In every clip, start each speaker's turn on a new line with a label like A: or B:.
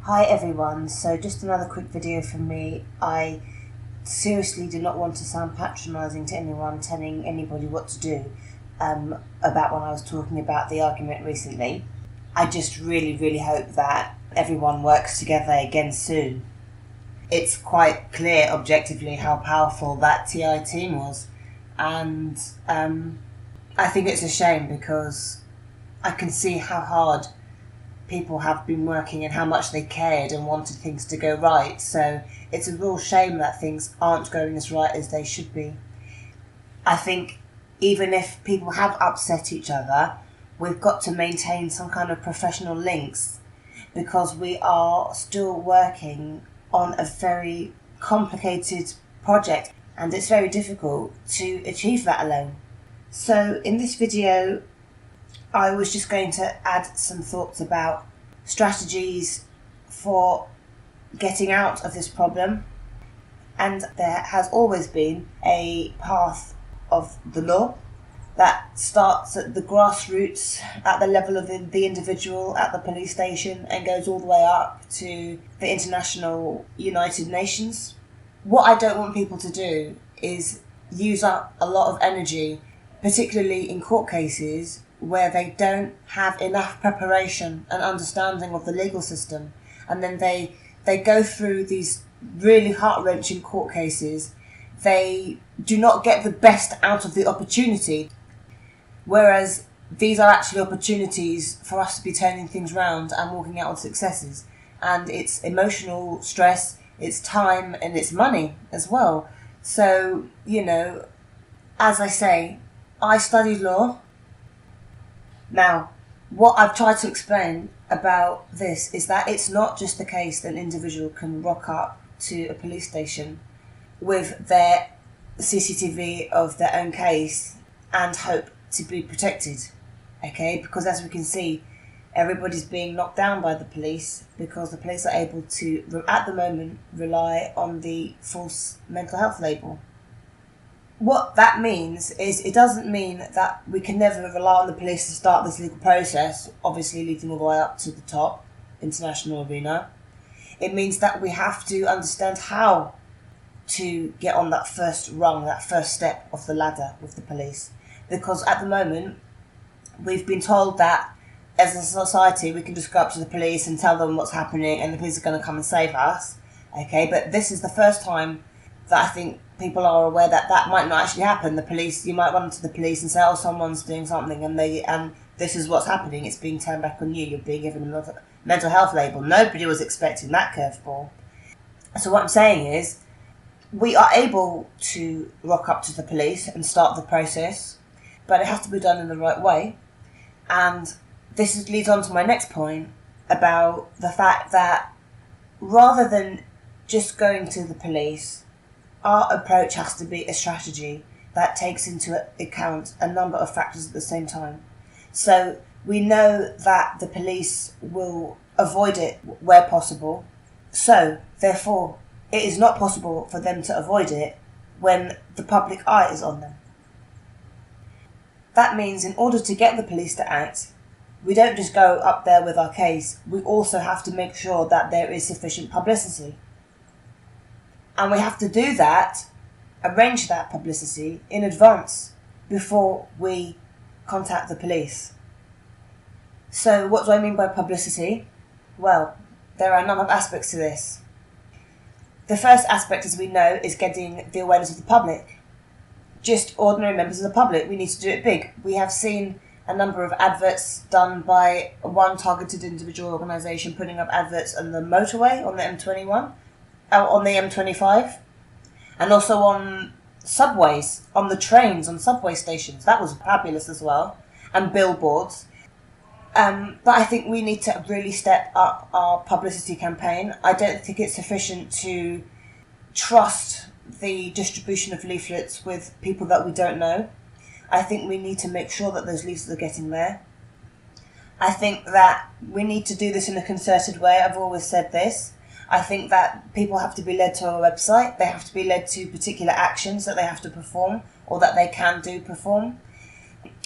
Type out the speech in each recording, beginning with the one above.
A: Hi everyone, so just another quick video from me. I seriously do not want to sound patronising to anyone telling anybody what to do about when I was talking about the argument recently. I just really hope that everyone works together again soon. It's quite clear objectively how powerful that TI team was, and I think it's a shame because I can see how hard people have been working and how much they cared and wanted things to go right. So it's a real shame that things aren't going as right as they should be. I think even if people have upset each other, we've got to maintain some kind of professional links because we are still working on a very complicated project and it's very difficult to achieve that alone. So in this video, I was just going to add some thoughts about strategies for getting out of this problem. And there has always been a path of the law that starts at the grassroots, at the level of the individual, at the police station, and goes all the way up to the international United Nations. What I don't want people to do is use up a lot of energy, particularly in court cases, where they don't have enough preparation and understanding of the legal system, and then they go through these really heart-wrenching court cases. They do not get the best out of the opportunity, whereas these are actually opportunities for us to be turning things around and walking out with successes. And it's emotional stress, it's time, and it's money as well. So, as I say, I studied law. Now, what I've tried to explain about this is that it's not just the case that an individual can rock up to a police station with their CCTV of their own case and hope to be protected, okay? Because as we can see, everybody's being knocked down by the police because the police are able to, at the moment, rely on the false mental health label. What that means is it doesn't mean that we can never rely on the police to start this legal process, obviously leading all the way up to the top, international arena. It means that we have to understand how to get on that first rung, that first step of the ladder with the police. Because at the moment, we've been told that as a society we can just go up to the police and tell them what's happening and the police are going to come and save us. Okay, but this is the first time that I think people are aware that that might not actually happen. You might run to the police and say, oh, someone's doing something and this is what's happening. It's being turned back on you. You're being given a mental health label. Nobody was expecting that curveball. So what I'm saying is we are able to rock up to the police and start the process, but it has to be done in the right way. And this leads on to my next point about the fact that rather than just going to the police, our approach has to be a strategy that takes into account a number of factors at the same time. So we know that the police will avoid it where possible. So therefore, it is not possible for them to avoid it when the public eye is on them. That means in order to get the police to act, we don't just go up there with our case. We also have to make sure that there is sufficient publicity. And we have to do that, arrange that publicity in advance before we contact the police. So what do I mean by publicity? Well, there are a number of aspects to this. The first aspect, as we know, is getting the awareness of the public. Just ordinary members of the public. We need to do it big. We have seen a number of adverts done by one targeted individual organisation putting up adverts on the motorway, on the M21, on the M25, and also on subways, on the trains, on subway stations. That was fabulous as well, and billboards. But I think we need to really step up our publicity campaign. I don't think it's sufficient to trust the distribution of leaflets with people that we don't know. I think we need to make sure that those leaflets are getting there. I think that we need to do this in a concerted way. I've always said this. I think that people have to be led to a website. They have to be led to particular actions that they have to perform or that they can perform.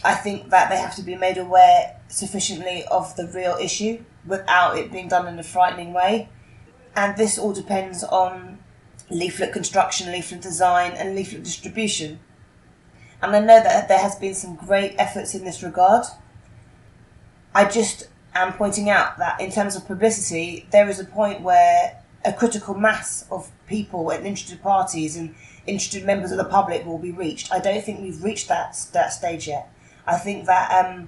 A: I think that they have to be made aware sufficiently of the real issue without it being done in a frightening way. And this all depends on leaflet construction, leaflet design, and leaflet distribution. And I know that there has been some great efforts in this regard. I just am pointing out that in terms of publicity, there is a point where a critical mass of people and interested parties and interested members of the public will be reached. I don't think we've reached that stage yet. I think that,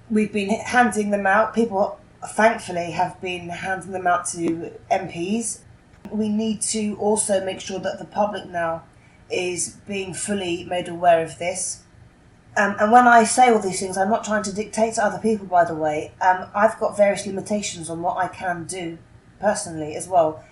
A: we've been handing them out. People, thankfully, have been handing them out to MPs. We need to also make sure that the public now is being fully made aware of this. And when I say all these things, I'm not trying to dictate to other people, by the way. I've got various limitations on what I can do personally as well,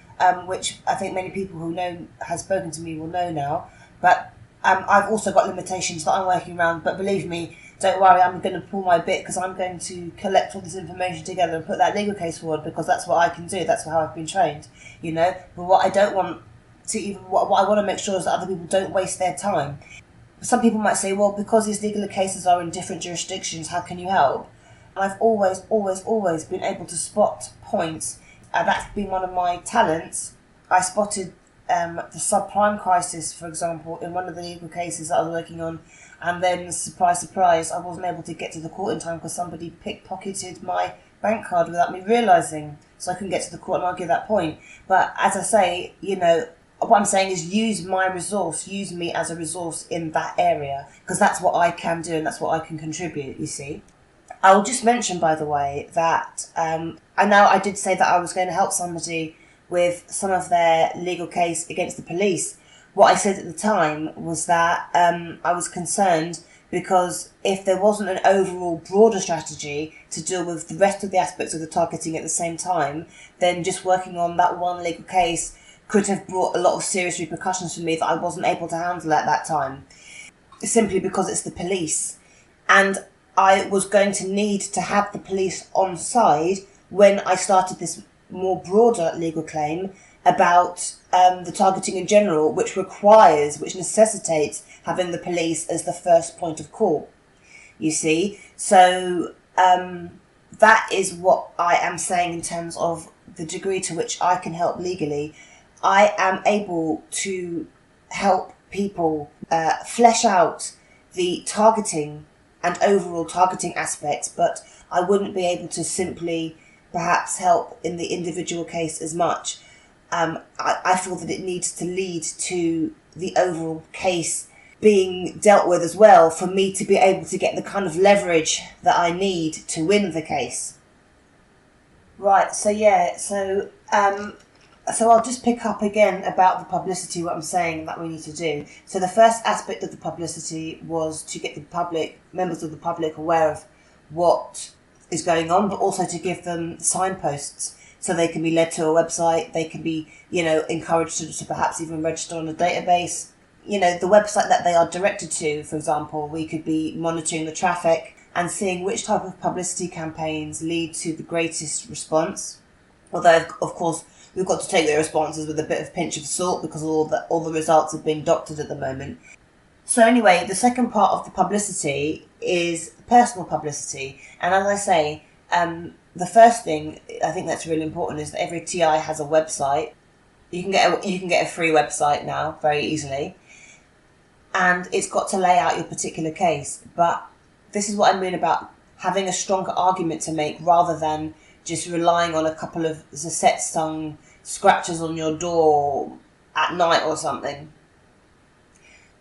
A: which I think many people who know, has spoken to me will know now. But I've also got limitations that I'm working around. But believe me, don't worry, I'm going to pull my bit, because I'm going to collect all this information together and put that legal case forward, because that's what I can do. That's how I've been trained, But what I don't want to what I want to make sure is that other people don't waste their time. Some people might say, well, because these legal cases are in different jurisdictions, how can you help? And I've always been able to spot points. That's been one of my talents. I spotted the subprime crisis, for example, in one of the legal cases that I was working on, and then, surprise, surprise, I wasn't able to get to the court in time because somebody pickpocketed my bank card without me realising, so I couldn't get to the court and argue that point. But as I say, what I'm saying is use me as a resource in that area, because that's what I can do and that's what I can contribute, you see. I'll just mention, by the way, that I know I did say that I was going to help somebody with some of their legal case against the police. What I said at the time was that I was concerned because if there wasn't an overall broader strategy to deal with the rest of the aspects of the targeting at the same time, then just working on that one legal case could have brought a lot of serious repercussions for me that I wasn't able to handle at that time, simply because it's the police. And I was going to need to have the police on side when I started this more broader legal claim about the targeting in general, which necessitates having the police as the first point of call, you see. So that is what I am saying in terms of the degree to which I can help legally. I am able to help people flesh out the targeting and overall targeting aspects, but I wouldn't be able to simply perhaps help in the individual case as much. I feel that it needs to lead to the overall case being dealt with as well for me to be able to get the kind of leverage that I need to win the case. Right, so I'll just pick up again about the publicity, what I'm saying that we need to do. So the first aspect of the publicity was to get the members of the public aware of what is going on, but also to give them signposts so they can be led to a website, they can be, encouraged to perhaps even register on a database. The website that they are directed to, for example, we could be monitoring the traffic and seeing which type of publicity campaigns lead to the greatest response. Although, of course, we've got to take their responses with a bit of pinch of salt because all the results are being doctored at the moment. So anyway, the second part of the publicity is personal publicity. And as I say, the first thing I think that's really important is that every TI has a website. You can get a free website now very easily. And it's got to lay out your particular case. But this is what I mean about having a stronger argument to make rather than just relying on a couple of Zset-sung scratches on your door at night or something.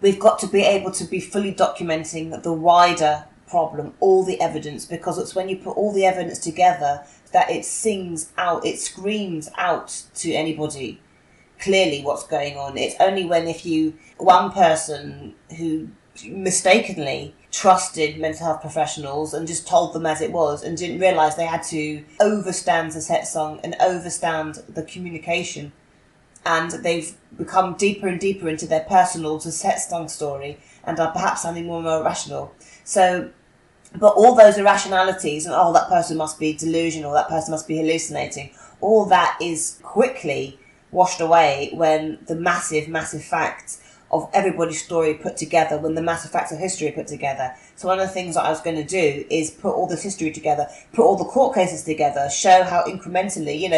A: We've got to be able to be fully documenting the wider problem, all the evidence, because it's when you put all the evidence together that it screams out to anybody clearly what's going on. It's only when one person who mistakenly trusted mental health professionals and just told them as it was and didn't realise they had to overstand the Zset-sung and overstand the communication, and they've become deeper and deeper into their personal Zset-sung story and are perhaps sounding more and more irrational. So, but all those irrationalities and that person must be delusional, that person must be hallucinating, all that is quickly washed away when the massive facts of everybody's story put together when the massive facts of history are put together. So one of the things that I was going to do is put all this history together, put all the court cases together, show how incrementally,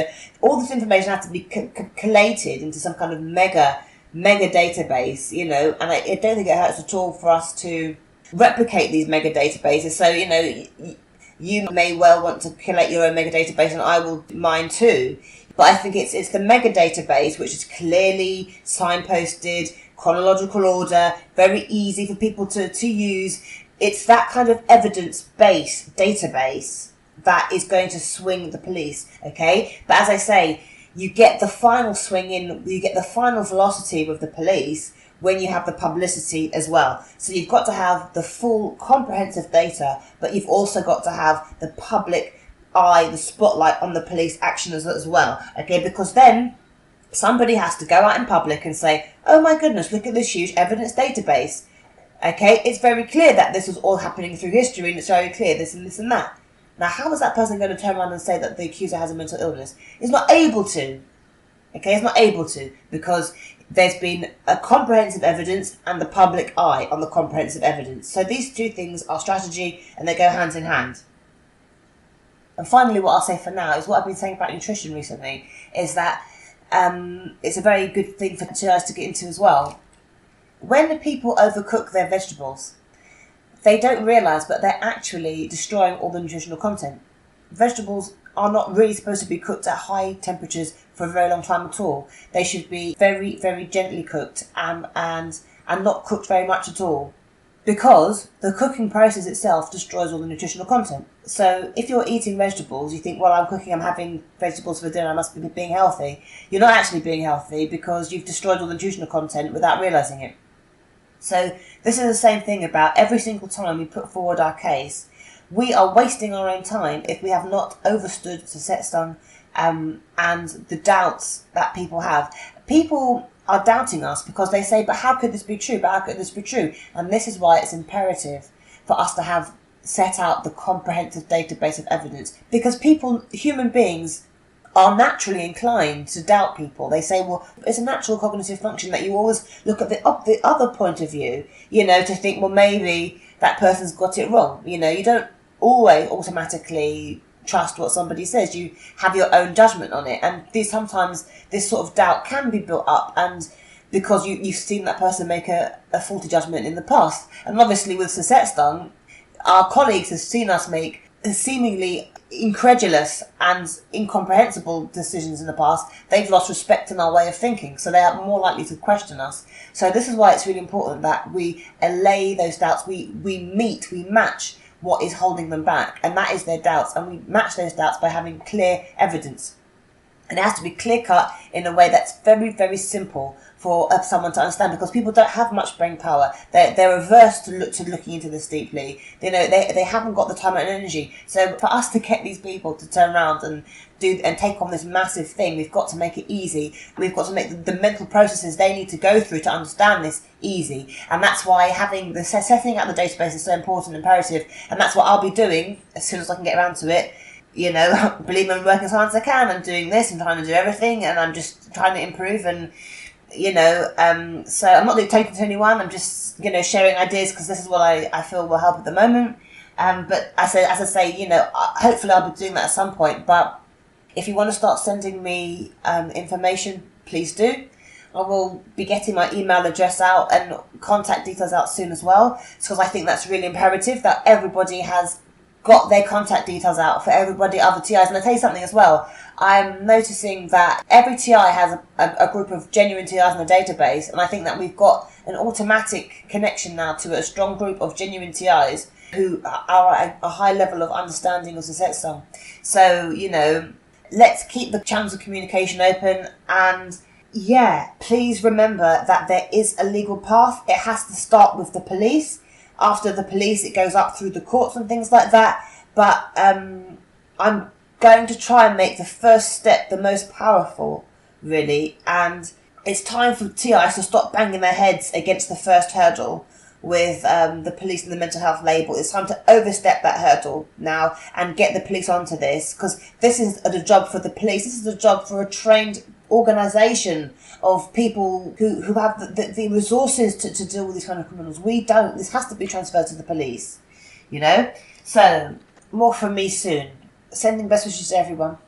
A: all this information has to be collated into some kind of mega database, and I don't think it hurts at all for us to replicate these mega databases. So, you may well want to collate your own mega database, and I will mine too. But I think it's the mega database which is clearly signposted, chronological order, very easy for people to use. It's that kind of evidence-based database that is going to swing the police, okay? But as I say, you get the final swing in, you get the final velocity with the police when you have the publicity as well. So you've got to have the full comprehensive data, but you've also got to have the public eye, the spotlight on the police action as well, okay? Because then somebody has to go out in public and say, oh my goodness, look at this huge evidence database, okay? It's very clear that this was all happening through history, and it's very clear this and this and that. Now, how is that person going to turn around and say that the accuser has a mental illness? He's not able to, okay? He's not able to, because there's been a comprehensive evidence and the public eye on the comprehensive evidence. So these two things are strategy, and they go hand in hand. And finally, what I'll say for now is what I've been saying about nutrition recently, is that it's a very good thing for TIs to get into as well. When people overcook their vegetables, they don't realise, but they're actually destroying all the nutritional content. Vegetables are not really supposed to be cooked at high temperatures for a very long time at all. They should be very, very gently cooked and not cooked very much at all, because the cooking process itself destroys all the nutritional content. So if you're eating vegetables, you think, well, I'm having vegetables for dinner, I must be being healthy. You're not actually being healthy, because you've destroyed all the nutritional content without realising it. So this is the same thing about every single time we put forward our case. We are wasting our own time if we have not overstood Susetstang and the doubts that people have. People are doubting us because they say, but how could this be true? But how could this be true? And this is why it's imperative for us to have set out the comprehensive database of evidence, because human beings are naturally inclined to doubt people. They say, well, it's a natural cognitive function that you always look at the other point of view, to think, well, maybe that person's got it wrong. You don't always automatically trust what somebody says. You have your own judgment on it, and sometimes this sort of doubt can be built up, and because you've seen that person make a faulty judgment in the past. And obviously with Susetstang, our colleagues have seen us make seemingly incredulous and incomprehensible decisions in the past. They've lost respect in our way of thinking, so they are more likely to question us. So this is why it's really important that we allay those doubts. We match what is holding them back, and that is their doubts, and we match those doubts by having clear evidence. And it has to be clear-cut in a way that's very, very simple for someone to understand, because people don't have much brain power. They're averse to looking into this deeply. They haven't got the time and energy. So for us to get these people to turn around and take on this massive thing, we've got to make it easy. We've got to make the mental processes they need to go through to understand this easy. And that's why setting out the database is so important and imperative. And that's what I'll be doing as soon as I can get around to it. Believe me, I'm working as hard as I can. I'm doing this and trying to do everything, and I'm just trying to improve. And so I'm not dictating to anyone. I'm just sharing ideas, because this is what I feel will help at the moment. But as I say, hopefully I'll be doing that at some point. But if you want to start sending me information, please do. I will be getting my email address out and contact details out soon as well, because I think that's really imperative that everybody has got their contact details out for everybody, other TIs. And I'll tell you something as well. I'm noticing that every TI has a group of genuine TIs in the database, and I think that we've got an automatic connection now to a strong group of genuine TIs who are at a high level of understanding of Susetstang. So, let's keep the channels of communication open, and please remember that there is a legal path. It has to start with the police. After the police, it goes up through the courts and things like that. But I'm going to try and make the first step the most powerful, really. And it's time for TIs to stop banging their heads against the first hurdle with the police and the mental health label. It's time to overstep that hurdle now and get the police onto this, because this is a job for the police. This is a job for a trained organisation of people who have the resources to deal with these kind of criminals. We don't. This has to be transferred to the police, you know? So, more from me soon. Sending best wishes to everyone.